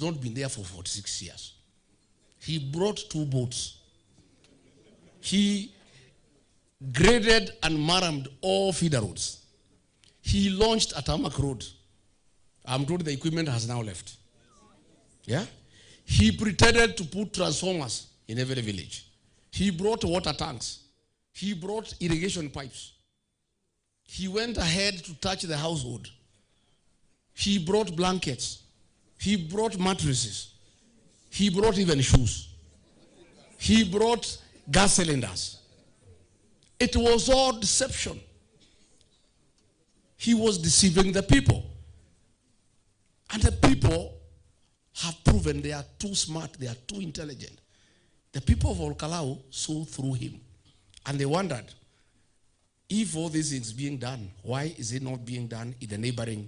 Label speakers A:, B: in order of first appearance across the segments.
A: not been there for 46 years. He brought 2 boats. He graded and manned all feeder roads. He launched a tarmac road. I'm told the equipment has now left. Yeah? He pretended to put transformers in every village. He brought water tanks. He brought irrigation pipes. He went ahead to touch the household. He brought blankets. He brought mattresses. He brought even shoes. He brought gas cylinders. It was all deception. He was deceiving the people. And the people have proven they are too smart, they are too intelligent. The people of Kalou saw through him. And they wondered, if all these things being done, why is it not being done in the neighboring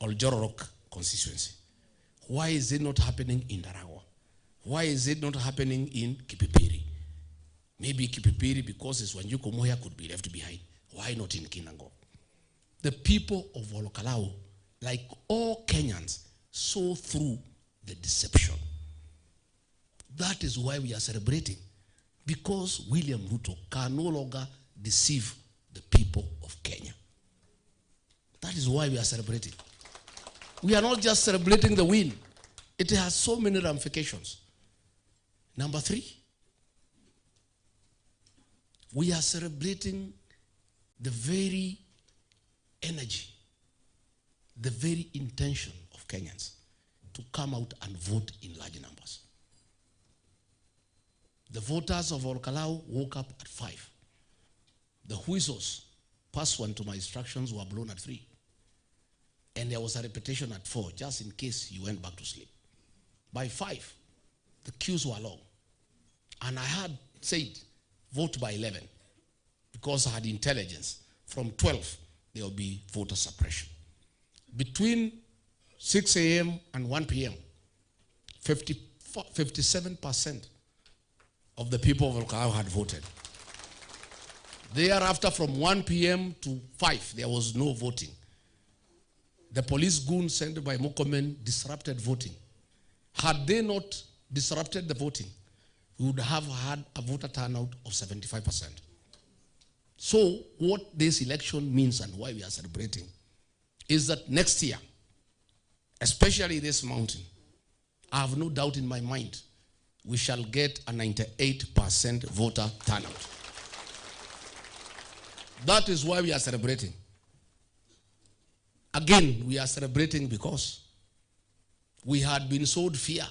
A: Oljororok constituency? Why is it not happening in Daragwa? Why is it not happening in Kipipiri? Maybe Kipipiri, because it's when Yukomoya could be left behind. Why not in Kinango? The people of Kalou, like all Kenyans, saw through the deception. That is why we are celebrating. Because William Ruto can no longer deceive the people of Kenya. That is why we are celebrating. We are not just celebrating the win. It has so many ramifications. Number 3, we are celebrating the very energy, the very intention of Kenyans to come out and vote in large numbers. The voters of Kalou woke up at 5. The whistles, pursuant to my instructions, were blown at 3. And there was a repetition at 4, just in case you went back to sleep. By 5, the queues were long. And I had said, vote by 11, because I had intelligence. From 12, there will be voter suppression. Between 6 a.m. and 1 p.m., 57% of the people of Kalou had voted. Thereafter, from 1 p.m. to 5, there was no voting. The police goons sent by Mokomen disrupted voting. Had they not disrupted the voting, we would have had a voter turnout of 75%. So what this election means and why we are celebrating is that next year, especially this mountain, I have no doubt in my mind, we shall get a 98% voter turnout. That is why we are celebrating. Again, we are celebrating because we had been sowed fear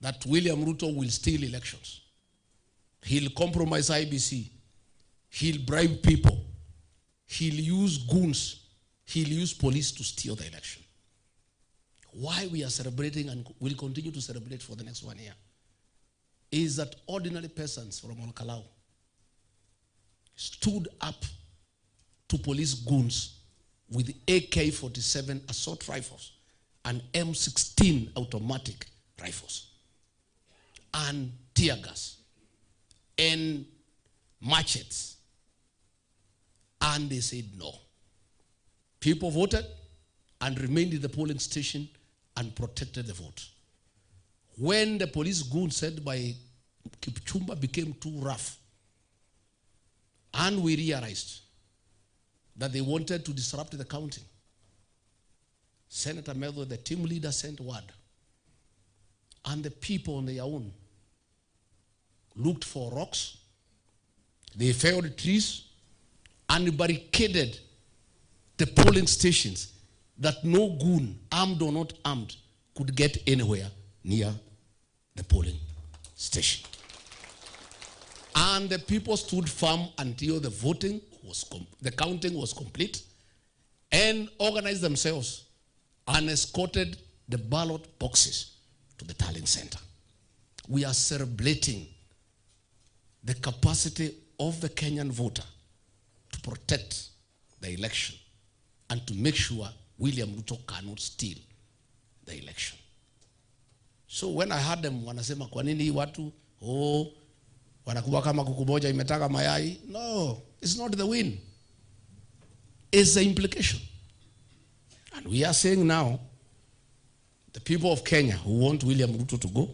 A: that William Ruto will steal elections. He'll compromise IBC. He'll bribe people. He'll use goons. He'll use police to steal the election. Why we are celebrating and will continue to celebrate for the next 1 year is that ordinary persons from Kalou stood up to police goons with AK-47 assault rifles and M16 automatic rifles and tear gas and machetes. And they said no. People voted and remained in the polling station and protected the vote. When the police goons sent by Kipchumba became too rough, and we realized that they wanted to disrupt the counting, Senator Medho, the team leader, sent word. And the people on their own looked for rocks. They felled trees and barricaded the polling stations that no goon, armed or not armed, could get anywhere near the polling station. And the people stood firm until the voting was the counting was complete, and organized themselves and escorted the ballot boxes to the tallying center. We are celebrating the capacity of the Kenyan voter to protect the election and to make sure William Ruto cannot steal the election. So when I heard them wanasema kwa nini watu wanakuwa kama kuku moja imetaka mayai, no, it's not the win. It's the implication. And we are saying now The people of Kenya who want William Ruto to go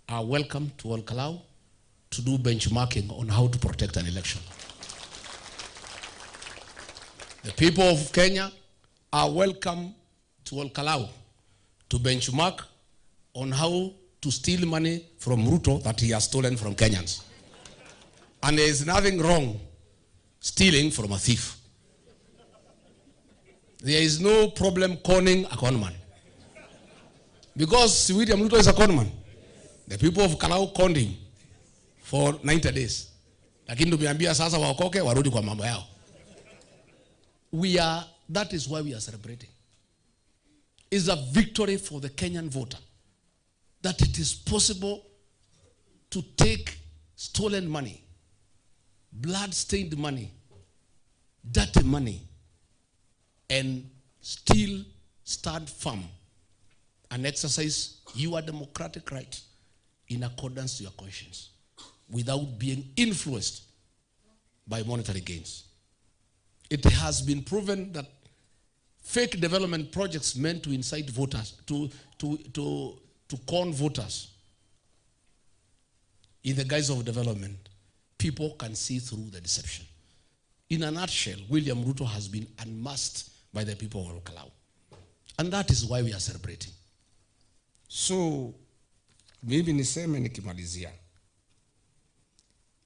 A: are welcome to Kalou to do benchmarking on how to protect an election. The people of Kenya are welcome to Kalou to benchmark on how to steal money from Ruto that he has stolen from Kenyans. And there is nothing wrong stealing from a thief. There is no problem conning a conman. Because William Ruto is a conman. The people of Kalou conned him for 90 days. Lakini tumeambia sasa waokoke warudi kwa mambo yao. That is why we are celebrating. It's a victory for the Kenyan voter that it is possible to take stolen money, blood-stained money, dirty money, and still stand firm and exercise your democratic right in accordance to your conscience without being influenced by monetary gains. It has been proven that fake development projects meant to incite voters, to con voters in the guise of development, people can see through the deception. In a nutshell, William Ruto has been unmasked by the people of Kalou. And that is why we are celebrating.
B: So, mimi niseme nikimalizia.